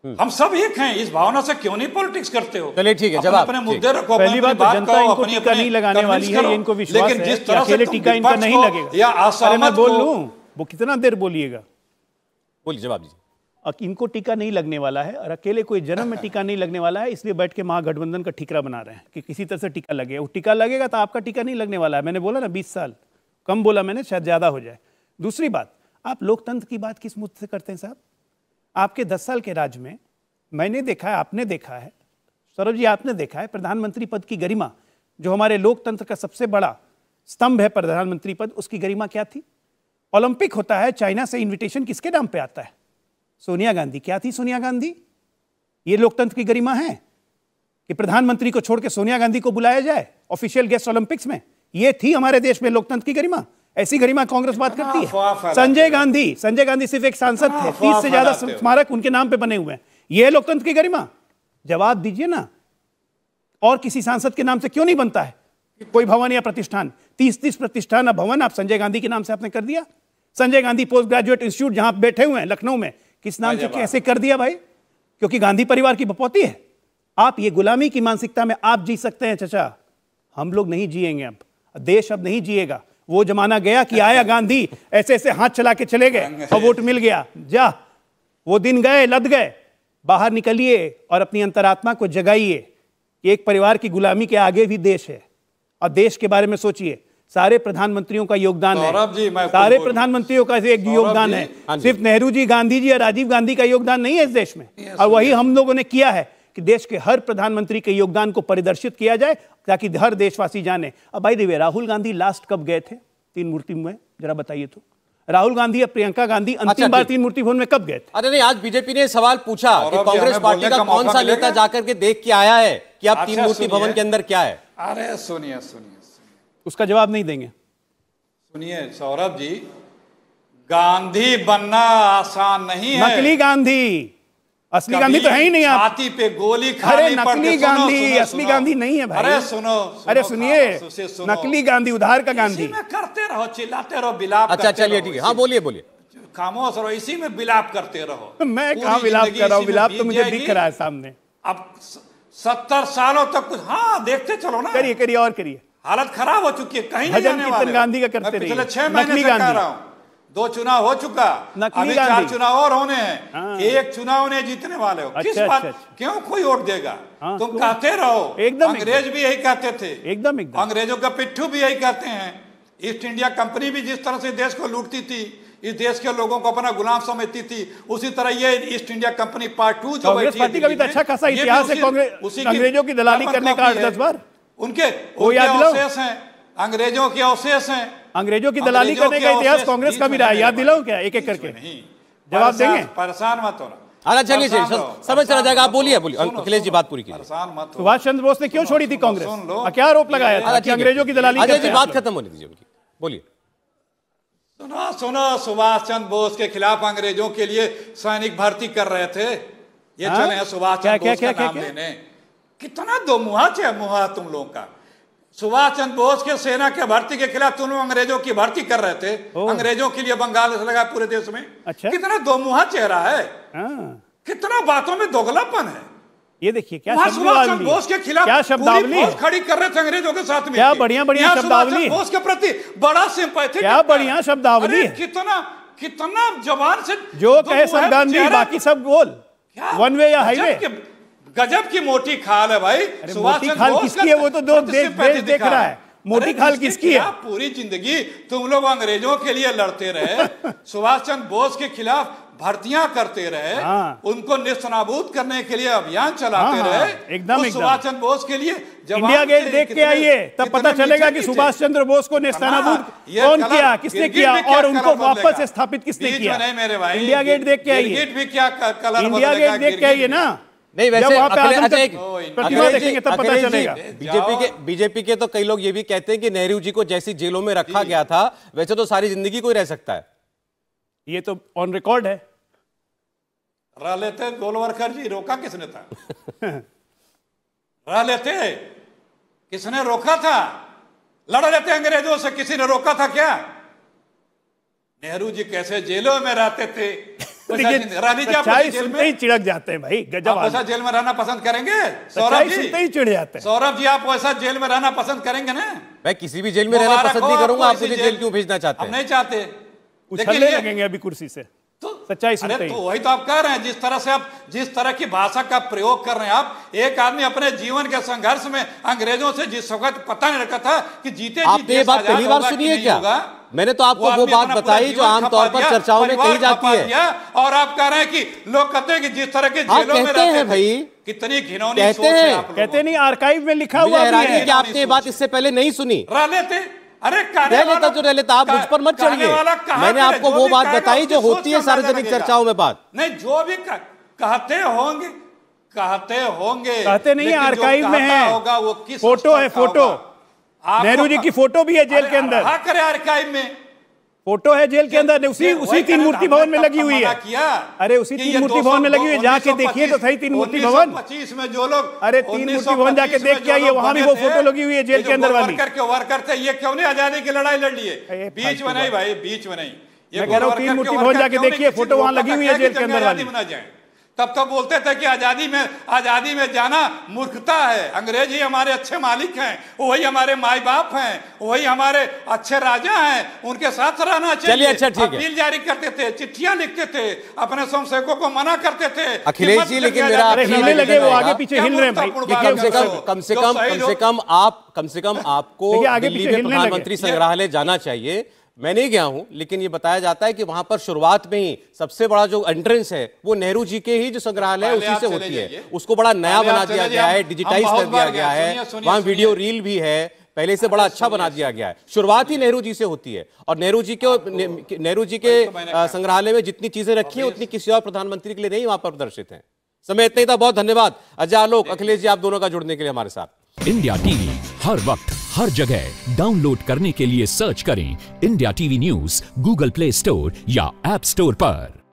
हम सब एक हैं। इस भावना से क्यों नहीं पॉलिटिक्स करते हो? चलिए ठीक है, जवाब अपने मुद्दे रखो, पहली बात तो जनता इनको टीका नहीं लगाने वाली है, इनको विश्वास है कि अकेले टीका इनका नहीं लगेगा। या अरे मैं बोल लूं, वो कितना देर बोलिएगा? बोलिए, जवाब दीजिए। इनको टीका नहीं लगने वाला है, और अकेले कोई जन्म में टीका नहीं लगने वाला है, इसलिए बैठ के महागठबंधन का ठीकरा बना रहे हैं कि किसी तरह से टीका लगे। वो टीका लगेगा तो आपका टीका नहीं लगने वाला है। मैंने बोला ना 20 साल, कम बोला मैंने, शायद ज़्यादा हो जाए। दूसरी बात, आप लोकतंत्र की बात किस मुद्दे से करते हैं साहब? आपके 10 साल के राज में मैंने देखा है, आपने देखा है, सौरभ जी आपने देखा है, प्रधानमंत्री पद की गरिमा, जो हमारे लोकतंत्र का सबसे बड़ा स्तंभ है प्रधानमंत्री पद, उसकी गरिमा क्या थी? ओलंपिक होता है, चाइना से इन्विटेशन किसके नाम पे आता है? सोनिया गांधी। क्या थी सोनिया गांधी? ये लोकतंत्र की गरिमा है कि प्रधानमंत्री को छोड़ के सोनिया गांधी को बुलाया जाए ऑफिशियल गेस्ट ओलंपिक्स में? ये थी हमारे देश में लोकतंत्र की गरिमा। ऐसी गरिमा कांग्रेस बात करती है। संजय गांधी सिर्फ एक सांसद थे, 30 से ज्यादा स्मारक उनके नाम पे बने हुए हैं। ये लोकतंत्र की गरिमा? जवाब दीजिए ना। और किसी सांसद के नाम से क्यों नहीं बनता है कोई भवन या प्रतिष्ठान? 30 प्रतिष्ठान भवन आप संजय गांधी के नाम से आपने कर दिया। Sanjay Gandhi post graduate institute जहां बैठे हुए हैं लखनऊ में, किस नाम से कैसे कर दिया भाई? क्योंकि गांधी परिवार की बपौती है। आप ये गुलामी की मानसिकता में आप जी सकते हैं चचा, हम लोग नहीं जिएंगे। अब देश अब नहीं जिएगा। वो जमाना गया कि आया गांधी, ऐसे ऐसे हाथ चला के चले गए और वोट मिल गया। जा, वो दिन गए, लद गए। बाहर निकलिए और अपनी अंतरात्मा को जगाइए कि एक परिवार की गुलामी के आगे भी देश है, और देश के बारे में सोचिए। सारे प्रधानमंत्रियों का योगदान है, सारे प्रधानमंत्रियों का एक योगदान है। सिर्फ नेहरू जी, गांधी जी और राजीव गांधी का योगदान नहीं है इस देश में। और वही हम लोगों ने किया है कि देश के हर प्रधानमंत्री के योगदान को परिदर्शित किया जाए, ताकि हर देशवासी जाने। अब भाई देवे, राहुल गांधी लास्ट कब गए थे तीन मूर्ति में? जरा बताइए तो। राहुल गांधी और प्रियंका गांधी अंतिम बार तीन मूर्ति भवन में कब गए थे? अरे नहीं, आज बीजेपी ने सवाल पूछा कि कांग्रेस पार्टी का कौन सा नेता जाकर के देख के आया है कि आप तीन मूर्ति भवन के अंदर क्या है? अरे सुनिए, उसका जवाब नहीं देंगे। सुनिए सौरभ जी, गांधी बनना आसान नहीं है। नकली गांधी, असली गांधी तो है ही नहीं। आप छाती पे गोली खानी पड़ती। नकली गांधी, असली गांधी नहीं है भाई। अरे सुनो, अरे सुनिए, नकली गांधी, उधार का गांधी। इसी में करते रहो, चिल्लाते रहो, बिलाप। अच्छा चलिए ठीक है, हाँ बोलिए बोलिए। खामोश रहो, इसी में बिलाप करते रहो। मैं कहाँ बिलाप कर रहा हूँ? बिलाप तो मुझे दिख रहा है सामने। अब 70 सालों तक कुछ, हाँ देखते चलो ना। करिए और करिए। हालत खराब हो चुकी है, कहीं नहीं जाने वाले। गांधी का करते रहिए। पिछले 6 महीने से कह रहा हूं, 2 चुनाव हो चुका, अभी 4 चुनाव और होने हैं। एक चुनाव ने जीतने वाले हो। किस बात, क्यों कोई वोट देगा? तुम कहते रहो। अंग्रेज भी यही कहते थे, एकदम। अंग्रेजों का पिट्ठू भी यही कहते हैं। ईस्ट इंडिया कंपनी भी जिस तरह से देश को लूटती थी, इस देश के लोगों को अपना गुलाम समझती थी। उसी तरह ये ईस्ट इंडिया कंपनी पार्ट 2 जो कांग्रेस पार्टी का भी तो अच्छा खासा इतिहास है अंग्रेजों की दलाली करने का 8-10 बार। उनके अवशेष हैं, अंग्रेजों के अवशेष हैं। अंग्रेजों की दलाली करने का इतिहास कांग्रेस का भी रहा है, याद दिलाऊं क्या एक एक करके? जवाब देंगे? परेशान मत होना। चलिए समय चला जाएगा, आप बोलिए अखिलेश जी बात पूरी कीजिए। सुभाष चंद्र बोस ने क्यों छोड़ी थी कांग्रेस? क्या आरोप लगाया था कि अंग्रेजों की दलाली करते हैं? बात खत्म होने दीजिए उनकी, बोलिए। सुनो, सुभाष चंद्र बोस के खिलाफ अंग्रेजों के लिए सैनिक भर्ती कर रहे थे। ये चले हैं सुभाष चंद्र बोस का नाम लेने। कितना दो मुहा तुम लोगों का। सुभाष चंद्र बोस के सेना के भर्ती के खिलाफ तुम लोग अंग्रेजों की भर्ती कर रहे थे। अंग्रेजों के लिए बंगाल से लगा पूरे देश में। अच्छा? कितना दो मुहा चेहरा है, कितना बातों में दोगलापन है। ये देखिए क्या सुभाष चंद्र बोस के खिलाफ क्या शब्दावली खड़ी कर रहे थे अंग्रेजों के साथ में। क्या बढ़िया शब्दावली, बोस के प्रति बड़ा सिंपैथी, क्या बढ़िया शब्दावली। कितना जवान से जो कहे सब गांधी, बाकी सब बोल, वन वे या हाईवे। गजब की मोटी खाल है भाई। मोटी खाल किसकी है? वो तो दो देख रहा है। मोटी खाल किसकी है? पूरी जिंदगी तुम लोग अंग्रेजों के लिए लड़ते रहे, सुभाष चंद्र बोस के खिलाफ भर्तियां करते रहे, उनको नेस्तनाबूद करने के लिए अभियान चलाते रहे। एकदम सुभाष चंद्र बोस के लिए इंडिया गेट देख के आइए, तब पता चलेगा कि सुभाष चंद्र बोस को नेस्तनाबूद कौन किया, किसने किया, और उनको वापस स्थापित किसने किया। मेरे भाई इंडिया गेट देख के आइए, इंडिया गेट देख के आइए ना। नहीं वैसे प्रतिभा देखेंगे तब पता चलेगा। बीजेपी के तो कई लोग ये भी कहते हैं कि नेहरू जी को जैसी जेलों में रखा गया था वैसे तो सारी जिंदगी कोई रह सकता है। ये तो ऑन रिकॉर्ड है। रह लेते गोलवरकर जी, रोका किसने था? रह लेते, किसने रोका था? लड़ लेते अंग्रेजों से, किसी ने रोका था क्या? नेहरू जी कैसे जेलों में रहते थे। रानी जी आप जेल में ही चिढ़क जाते हैं भाई, गजब। वैसा जेल में रहना पसंद करेंगे सौरभ जी? ही चिढ़ जाते हैं सौरभ जी, आप वैसा जेल में रहना पसंद करेंगे ना? मैं किसी भी जेल में रहना पसंद नहीं करूंगा। आप मुझे जेल क्यों भेजना चाहते हैं? नहीं चाहते, उछलने लगेंगे अभी कुर्सी से। सच्चाई सुनते ही। तो वही तो आप कह रहे हैं, जिस तरह से आप जिस तरह की भाषा का प्रयोग कर रहे हैं आप। एक आदमी अपने जीवन के संघर्ष में अंग्रेजों से जिस वक्त पता नहीं रखा था कि जीते आपने ये बात पहली बार सुनी है क्या? मैंने तो आपको वो बात बताई जो आमतौर पर चर्चाओं में कही जाती है। और आप कह रहे हैं कि लोग कहते हैं कि जिस तरह के जेलों में रहते हैं भाई, कितनी घिनौनी सोच है आप लोगों की। कहते नहीं, आर्काइव में लिखा हुआ है कि आपने ये बात इससे पहले नहीं सुनी। रह लेते, अरे रह लेता जो रह लेता, आप मुझ पर मत चढ़िए। मैंने आपको वो बात बताई जो होती है सार्वजनिक चर्चाओं में बात। नहीं, जो भी कहते होंगे कहते नहीं, आर्काइव में है, फोटो है, फोटो नेहरू जी की फोटो भी है जेल के अंदर। करे आर्काइव में फोटो है जेल के अंदर, उसी तीन मूर्ति भवन में लगी हुई है। अरे उसी तीन मूर्ति भवन में लगी हुई है, जाके देखिए तो सही तीन मूर्ति भवन। 1925 में जो लोग, अरे तीन मूर्ति भवन जाके देख के आइए, वहां भी वो फोटो लगी हुई है जेल के अंदर वाली। वर्कर थे, ये क्यों नहीं आजादी की लड़ाई लड़ लिए? बीच में नहीं भाई, बीच में नहीं। मैं कह रहा हूँ तीन मूर्ति भवन जाके देखिए, फोटो वहां लगी हुई है जेल के अंदर वाली। तब तो बोलते थे कि आजादी में जाना मूर्खता है, अंग्रेज ही हमारे अच्छे मालिक हैं, वही हमारे माई बाप हैं, वही हमारे अच्छे राजा हैं, उनके साथ रहना चाहिए। चलिए अच्छा ठीक है। अपील जारी करते थे, चिट्ठियां लिखते थे, अपने समसेवकों को मना करते थे। अखिलेश जी, लेकिन मेरा हिलने लगे, वो आगे पीछे हिल रहे हैं भाई। कम से कम आपको दिल्ली में प्रधानमंत्री संग्रहालय जाना चाहिए। मैं नहीं गया हूं, लेकिन ये बताया जाता है कि वहां पर शुरुआत में ही सबसे बड़ा जो एंट्रेंस है वो नेहरू जी के ही जो संग्रहालय है उसी से होती है। उसको बड़ा नया बना दिया गया है, डिजिटाइज कर दिया गया है, वहां वीडियो रील भी है, पहले से बड़ा अच्छा बना दिया गया है। शुरुआत ही नेहरू जी से होती है, और नेहरू जी के संग्रहालय में जितनी चीजें रखी है उतनी किसी और प्रधानमंत्री के लिए नहीं वहां पर प्रदर्शित है। समय इतना ही था, बहुत धन्यवाद अजय, आलोक, अखिलेश जी, आप दोनों का जुड़ने के लिए हमारे साथ। इंडिया टीवी हर वक्त हर जगह डाउनलोड करने के लिए सर्च करें India TV news Google play store या ऐप स्टोर पर।